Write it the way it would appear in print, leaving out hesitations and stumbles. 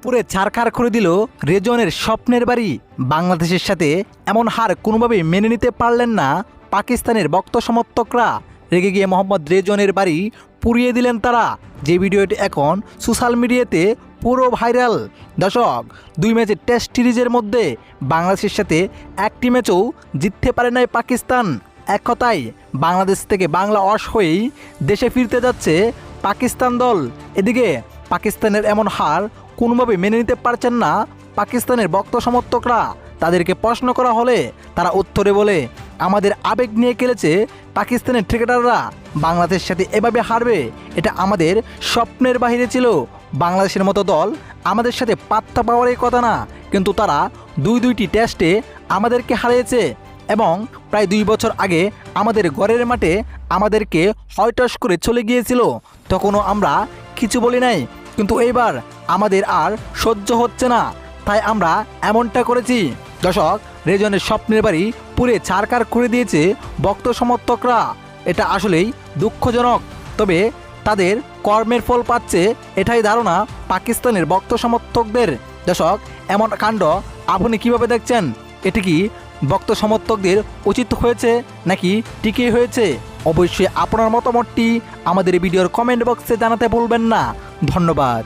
পুরে ছারখার করে দিল রেজওয়ানের স্বপ্নের বাড়ি। বাংলাদেশের সাথে এমন হার কোনোভাবেই মেনে নিতে পারলেন না পাকিস্তানের ভক্ত সমর্থকরা। রেগে গিয়ে মোহাম্মদ রেজওয়ানের বাড়ি পুড়িয়ে দিলেন তারা। যে ভিডিওটি এখন সোশ্যাল মিডিয়াতে পুরো ভাইরাল। দর্শক, 2 ম্যাচের টেস্ট সিরিজের মধ্যে বাংলাদেশের সাথে একটি ম্যাচও জিততে পারে নাই পাকিস্তান। এক কথায় বাংলাদেশ থেকে বাংলা ওয়াশ হয়েই দেশে ফিরতে যাচ্ছে পাকিস্তান দল। এদিকে পাকিস্তানের এমন হার কোনোভাবে মেনে নিতে পারছেন না পাকিস্তানের ভক্ত সমর্থকরা। তাদেরকে প্রশ্ন করা হলে তারা উত্তরে বলে, আমাদের আবেগ নিয়ে খেলেছে পাকিস্তানের ক্রিকেটাররা। বাংলাদেশের সাথে এভাবে হারবে এটা আমাদের স্বপ্নের বাহিরে ছিল। বাংলাদেশের মতো দল আমাদের সাথে পাত্তা পাওয়ারই কথা না, কিন্তু তারা দুইটি টেস্টে আমাদেরকে হারিয়েছে এবং প্রায় 2 বছর আগে আমাদের ঘরের মাঠে আমাদেরকে হয়টস করে চলে গিয়েছিল। তখনও আমরা কিছু বলি নাই, কিন্তু এইবার আমাদের আর সহ্য হচ্ছে না, তাই আমরা এমনটা করেছি। দর্শক, রেজওয়ানের স্বপ্নের বাড়ি পুরে ছারখার করে দিয়েছে ভক্ত সমর্থকরা। এটা আসলেই দুঃখজনক, তবে তাদের কর্মের ফল পাচ্ছে এটাই ধারণা পাকিস্তানের ভক্ত সমর্থকদের। দর্শক, এমন কাণ্ড আপনি কিভাবে দেখছেন? এটি কি ভক্ত সমর্থকদের উচিত হয়েছে নাকি ঠিকই হয়েছে? অবশ্যই আপনার মতামতটি আমাদের ভিডিওর কমেন্ট বক্সে জানাতে ভুলবেন না। ধন্যবাদ।